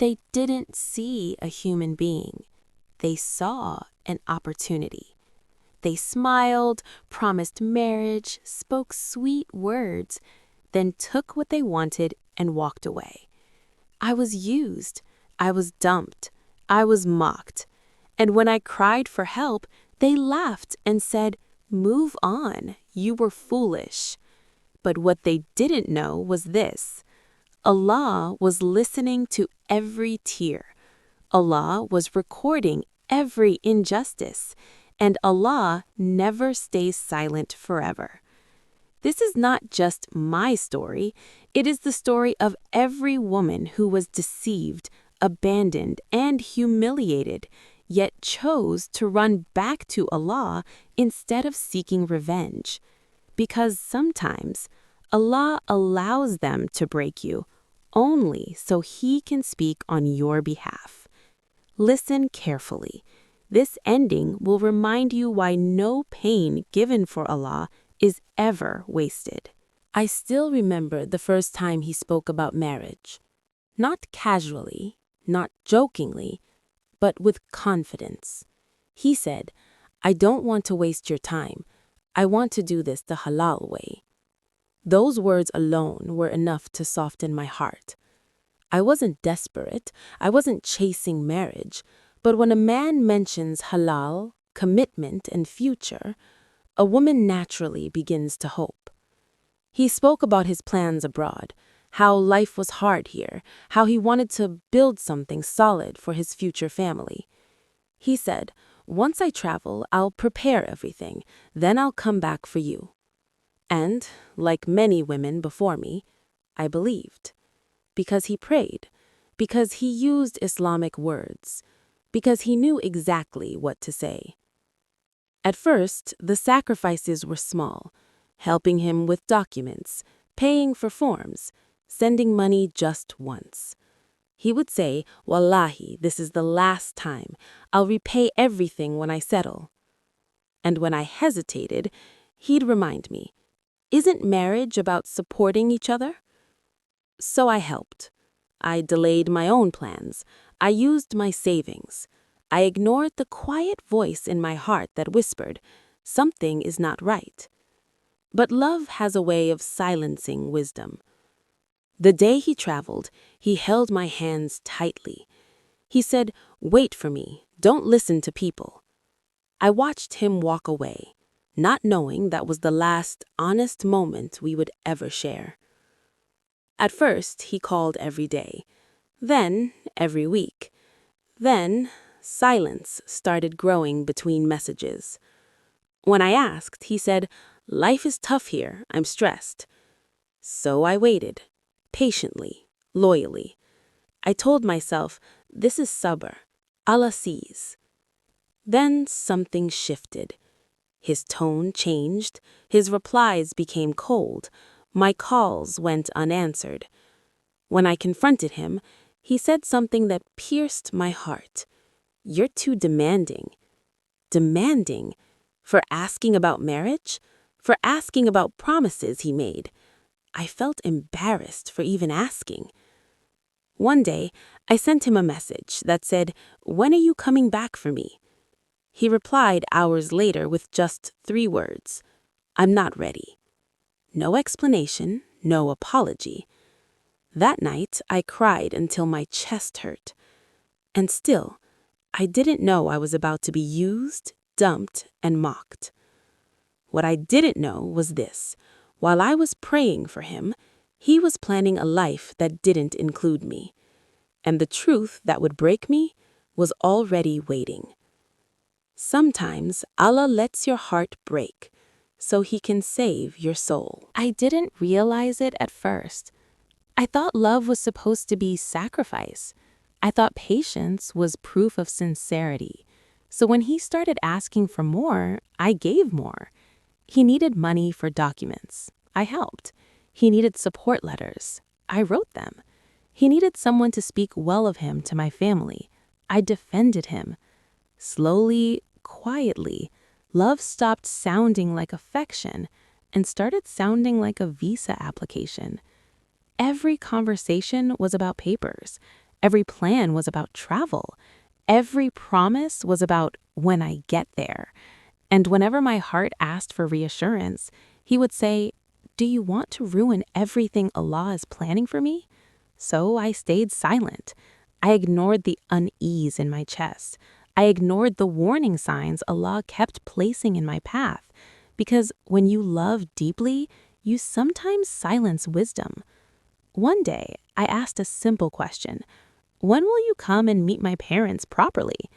They didn't see a human being. They saw an opportunity. They smiled, promised marriage, spoke sweet words, then took what they wanted and walked away. I was used. I was dumped. I was mocked. And when I cried for help, they laughed and said, "Move on. You were foolish." But what they didn't know was this: Allah was listening to every tear. Allah was recording every injustice, and Allah never stays silent forever. This is not just my story, it is the story of every woman who was deceived, abandoned, and humiliated, yet chose to run back to Allah instead of seeking revenge. Because sometimes Allah allows them to break you only so He can speak on your behalf. Listen carefully. This ending will remind you why no pain given for Allah is ever wasted. I still remember the first time He spoke about marriage. Not casually, not jokingly, but with confidence. He said, "I don't want to waste your time. I want to do this the halal way." Those words alone were enough to soften my heart. I wasn't desperate, I wasn't chasing marriage, but when a man mentions halal, commitment, and future, a woman naturally begins to hope. He spoke about his plans abroad, how life was hard here, how he wanted to build something solid for his future family. He said, "Once I travel, I'll prepare everything, then I'll come back for you." And, like many women before me, I believed. Because he prayed, because he used Islamic words, because he knew exactly what to say. At first, the sacrifices were small, helping him with documents, paying for forms, sending money just once. He would say, "Wallahi, this is the last time. I'll repay everything when I settle." And when I hesitated, he'd remind me, "Isn't marriage about supporting each other?" So I helped. I delayed my own plans. I used my savings. I ignored the quiet voice in my heart that whispered, "Something is not right." But love has a way of silencing wisdom. The day he traveled, he held my hands tightly. He said, "Wait for me. Don't listen to people." I watched him walk away, not knowing that was the last honest moment we would ever share. At first, he called every day, then every week. Then, silence started growing between messages. When I asked, he said, "Life is tough here, I'm stressed." So I waited, patiently, loyally. I told myself, this is Sabr, Allah sees. Then something shifted. His tone changed, his replies became cold, my calls went unanswered. When I confronted him, he said something that pierced my heart. "You're too demanding." Demanding? For asking about marriage? For asking about promises he made? I felt embarrassed for even asking. One day, I sent him a message that said, "When are you coming back for me?" He replied hours later with just 3 words, "I'm not ready." No explanation, no apology. That night, I cried until my chest hurt. And still, I didn't know I was about to be used, dumped, and mocked. What I didn't know was this: while I was praying for him, he was planning a life that didn't include me. And the truth that would break me was already waiting. Sometimes Allah lets your heart break so He can save your soul. I didn't realize it at first. I thought love was supposed to be sacrifice. I thought patience was proof of sincerity. So when he started asking for more, I gave more. He needed money for documents. I helped. He needed support letters. I wrote them. He needed someone to speak well of him to my family. I defended him. Slowly, quietly, love stopped sounding like affection and started sounding like a visa application. Every conversation was about papers. Every plan was about travel. Every promise was about when I get there. And whenever my heart asked for reassurance, he would say, "Do you want to ruin everything Allah is planning for me?" So I stayed silent. I ignored the unease in my chest. I ignored the warning signs Allah kept placing in my path. Because when you love deeply, you sometimes silence wisdom. One day, I asked a simple question. When will you come and meet my parents properly?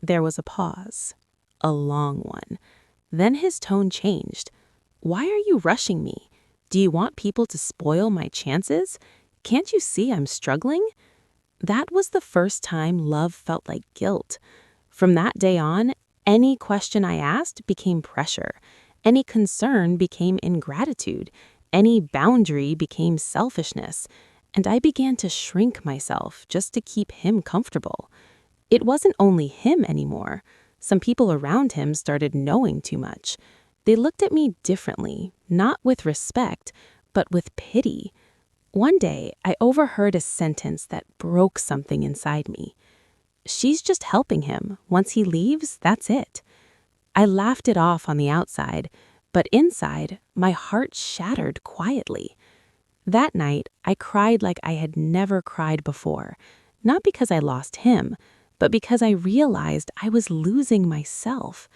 There was a pause. A long one. Then his tone changed. Why are you rushing me? Do you want people to spoil my chances? Can't you see I'm struggling? That was the first time love felt like guilt. From that day on, any question I asked became pressure. Any concern became ingratitude. Any boundary became selfishness. And I began to shrink myself just to keep him comfortable. It wasn't only him anymore. Some people around him started knowing too much. They looked at me differently, not with respect, but with pity. One day, I overheard a sentence that broke something inside me. "She's just helping him. Once he leaves, that's it." I laughed it off on the outside, but inside, my heart shattered quietly. That night, I cried like I had never cried before, not because I lost him, but because I realized I was losing myself.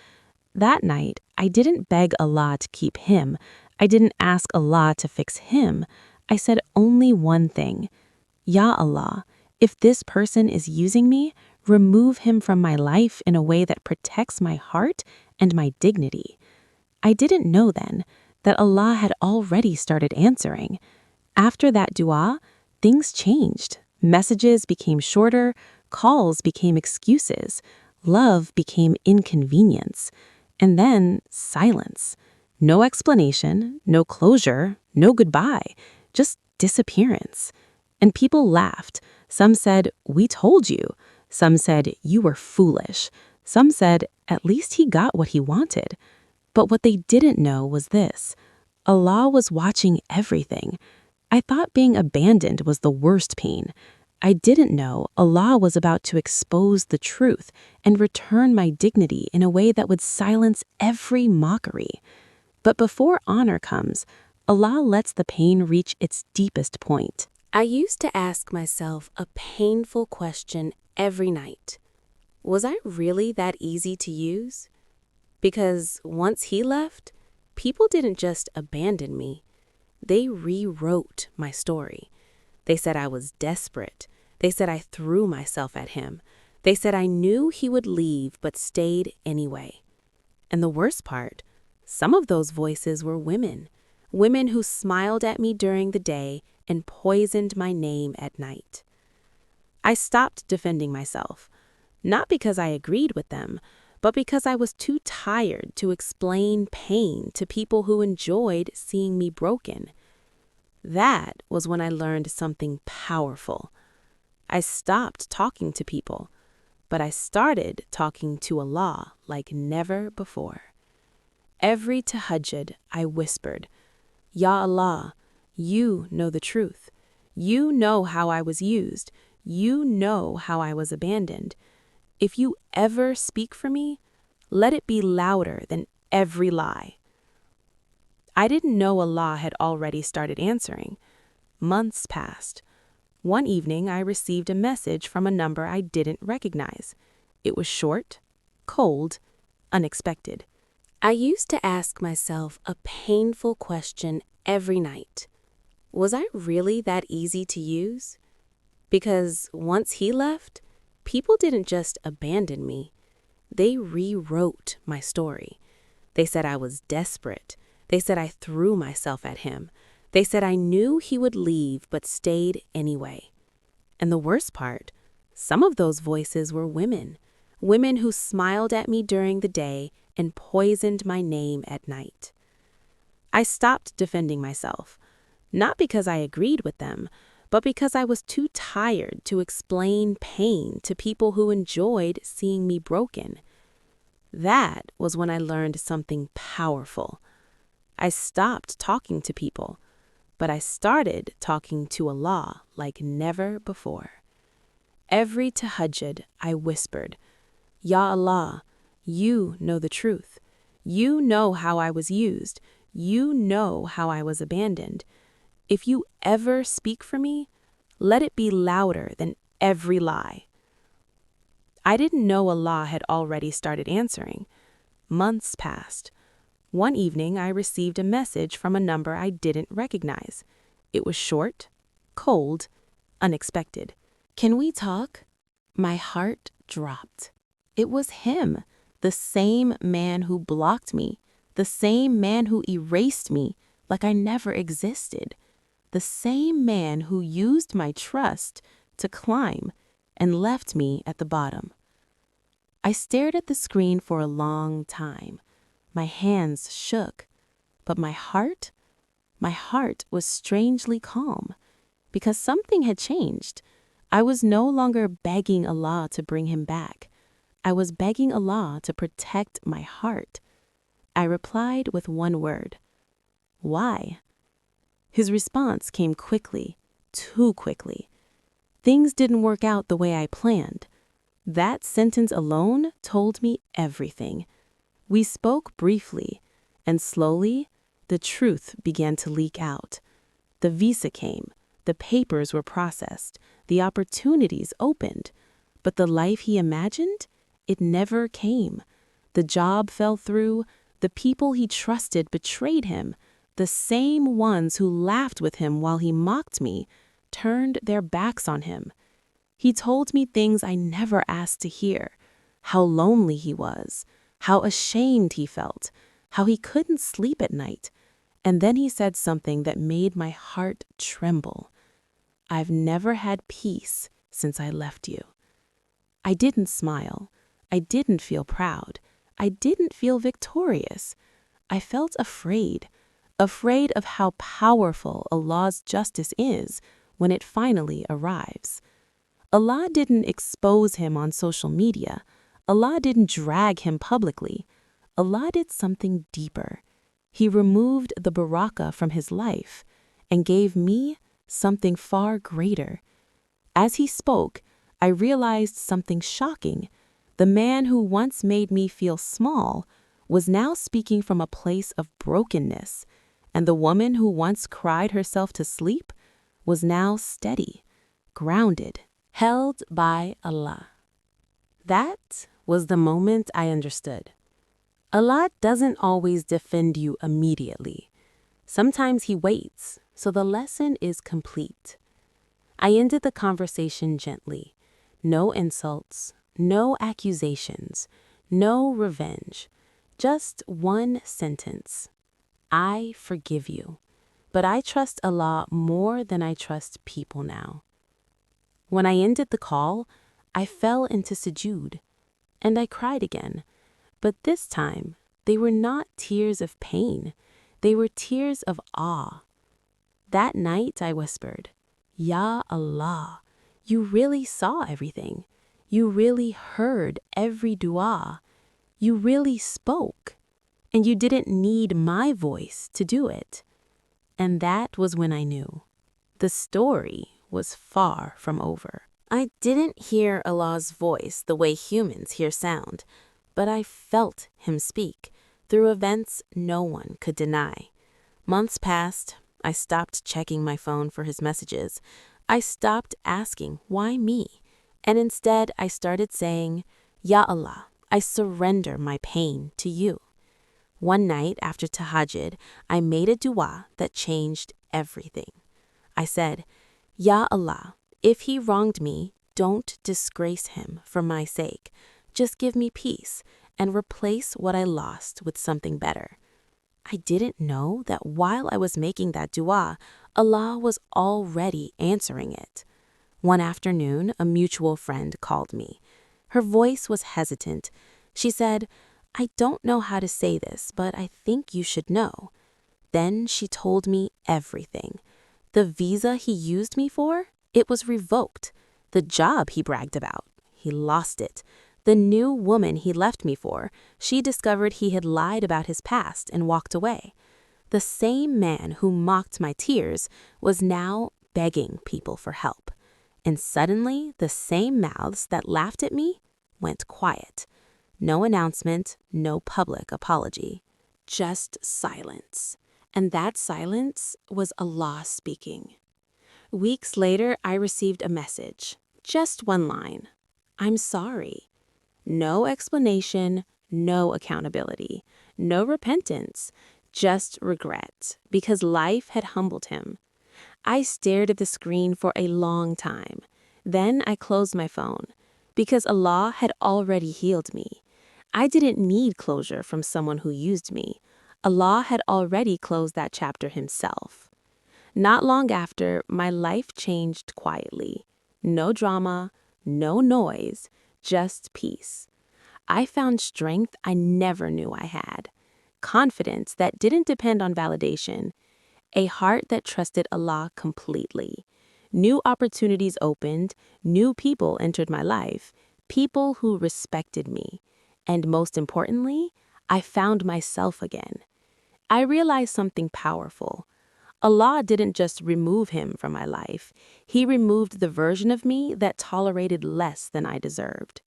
That night, I didn't beg Allah to keep him. I didn't ask Allah to fix him. I said only one thing. Ya Allah, if this person is using me, remove him from my life in a way that protects my heart and my dignity. I didn't know then that Allah had already started answering. After that dua, things changed. Messages became shorter, calls became excuses, love became inconvenience, and then silence. No explanation, no closure, no goodbye, just disappearance. And people laughed. Some said, "We told you." Some said, "You were foolish." Some said, "At least he got what he wanted." But what they didn't know was this. Allah was watching everything. I thought being abandoned was the worst pain. I didn't know Allah was about to expose the truth and return my dignity in a way that would silence every mockery. But before honor comes, Allah lets the pain reach its deepest point. I used to ask myself a painful question every night. Was I really that easy to use? Because once he left, people didn't just abandon me. They rewrote my story. They said I was desperate. They said I threw myself at him. They said I knew he would leave but stayed anyway. And the worst part, some of those voices were women. Women who smiled at me during the day and poisoned my name at night. I stopped defending myself, not because I agreed with them, but because I was too tired to explain pain to people who enjoyed seeing me broken. That was when I learned something powerful. I stopped talking to people, but I started talking to Allah like never before. Every tahajjud, I whispered, "Ya Allah, you know the truth. You know how I was used. You know how I was abandoned. If you ever speak for me, let it be louder than every lie." I didn't know Allah had already started answering. Months passed. One evening, I received a message from a number I didn't recognize. It was short, cold, unexpected. I used to ask myself a painful question every night. Was I really that easy to use? Because once he left, people didn't just abandon me. They rewrote my story. They said I was desperate. They said I threw myself at him. They said I knew he would leave but stayed anyway. And the worst part, some of those voices were women. Women who smiled at me during the day and poisoned my name at night. I stopped defending myself, not because I agreed with them, but because I was too tired to explain pain to people who enjoyed seeing me broken. That was when I learned something powerful. I stopped talking to people, but I started talking to Allah like never before. Every tahajjud, I whispered, Ya Allah, you know the truth. You know how I was used. You know how I was abandoned. If you ever speak for me, let it be louder than every lie. I didn't know Allah had already started answering. Months passed. One evening, I received a message from a number I didn't recognize. It was short, cold, unexpected. Can we talk? My heart dropped. It was him, the same man who blocked me, the same man who erased me like I never existed, the same man who used my trust to climb and left me at the bottom. I stared at the screen for a long time. My hands shook, but my heart was strangely calm because something had changed. I was no longer begging Allah to bring him back. I was begging Allah to protect my heart. I replied with one word, why? His response came quickly, too quickly. Things didn't work out the way I planned. That sentence alone told me everything. We spoke briefly, and slowly, the truth began to leak out. The visa came, the papers were processed, the opportunities opened, but the life he imagined, it never came. The job fell through, the people he trusted betrayed him, the same ones who laughed with him while he mocked me turned their backs on him. He told me things I never asked to hear, how lonely he was, how ashamed he felt, how he couldn't sleep at night. And then he said something that made my heart tremble. I've never had peace since I left you. I didn't smile. I didn't feel proud. I didn't feel victorious. I felt afraid of how powerful Allah's justice is when it finally arrives. Allah didn't expose him on social media. Allah didn't drag him publicly. Allah did something deeper. He removed the barakah from his life and gave me something far greater. As he spoke, I realized something shocking. The man who once made me feel small was now speaking from a place of brokenness, and the woman who once cried herself to sleep was now steady, grounded, held by Allah. That was the moment I understood. Allah doesn't always defend you immediately. Sometimes he waits, so the lesson is complete. I ended the conversation gently. No insults, no accusations, no revenge. Just one sentence. I forgive you, but I trust Allah more than I trust people now. When I ended the call, I fell into sujood, and I cried again. But this time, they were not tears of pain. They were tears of awe. That night I whispered, Ya Allah, you really saw everything. You really heard every dua. You really spoke. And you didn't need my voice to do it. And that was when I knew. The story was far from over. I didn't hear Allah's voice the way humans hear sound, but I felt him speak through events no one could deny. Months passed. I stopped checking my phone for his messages. I stopped asking, why me? And instead, I started saying, Ya Allah, I surrender my pain to you. One night after tahajjud, I made a dua that changed everything. I said, Ya Allah, if he wronged me, don't disgrace him for my sake. Just give me peace and replace what I lost with something better. I didn't know that while I was making that dua, Allah was already answering it. One afternoon, a mutual friend called me. Her voice was hesitant. She said, I don't know how to say this, but I think you should know. Then she told me everything. The visa he used me for, it was revoked. The job he bragged about, he lost it. The new woman he left me for, she discovered he had lied about his past and walked away. The same man who mocked my tears was now begging people for help. And suddenly, the same mouths that laughed at me went quiet. No announcement, no public apology. Just silence. And that silence was Allah speaking. Weeks later, I received a message. Just one line. I'm sorry. No explanation, no accountability, no repentance, just regret, because life had humbled him. I stared at the screen for a long time. Then I closed my phone, because Allah had already healed me. I didn't need closure from someone who used me. Allah had already closed that chapter himself. Not long after, my life changed quietly. No drama, no noise, just peace. I found strength I never knew I had. Confidence that didn't depend on validation. A heart that trusted Allah completely. New opportunities opened, new people entered my life, people who respected me. And most importantly, I found myself again. I realized something powerful. Allah didn't just remove him from my life. He removed the version of me that tolerated less than I deserved.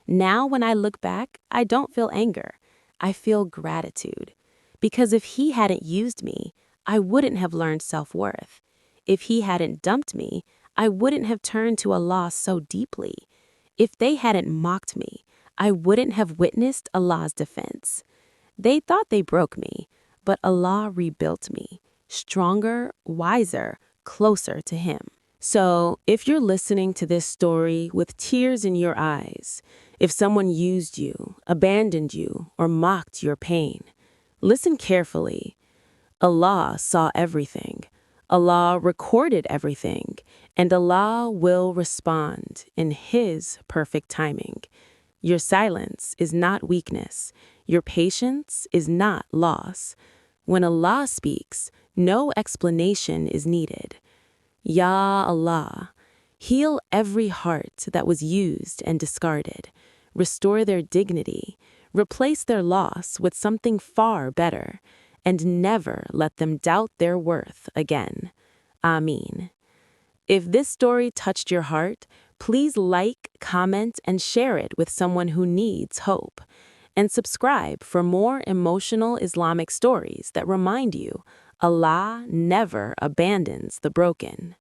Now, when I look back, I don't feel anger. I feel gratitude. Because if he hadn't used me, I wouldn't have learned self-worth. If he hadn't dumped me, I wouldn't have turned to Allah so deeply. If they hadn't mocked me, I wouldn't have witnessed Allah's defense. They thought they broke me, but Allah rebuilt me, stronger, wiser, closer to him. So, if you're listening to this story with tears in your eyes, if someone used you, abandoned you, or mocked your pain, listen carefully. Allah saw everything. Allah recorded everything, and Allah will respond in His perfect timing. Your silence is not weakness. Your patience is not loss. When Allah speaks, no explanation is needed. Ya Allah, heal every heart that was used and discarded. Restore their dignity. Replace their loss with something far better. And never let them doubt their worth again. Ameen. If this story touched your heart, please like, comment, and share it with someone who needs hope. And subscribe for more emotional Islamic stories that remind you Allah never abandons the broken.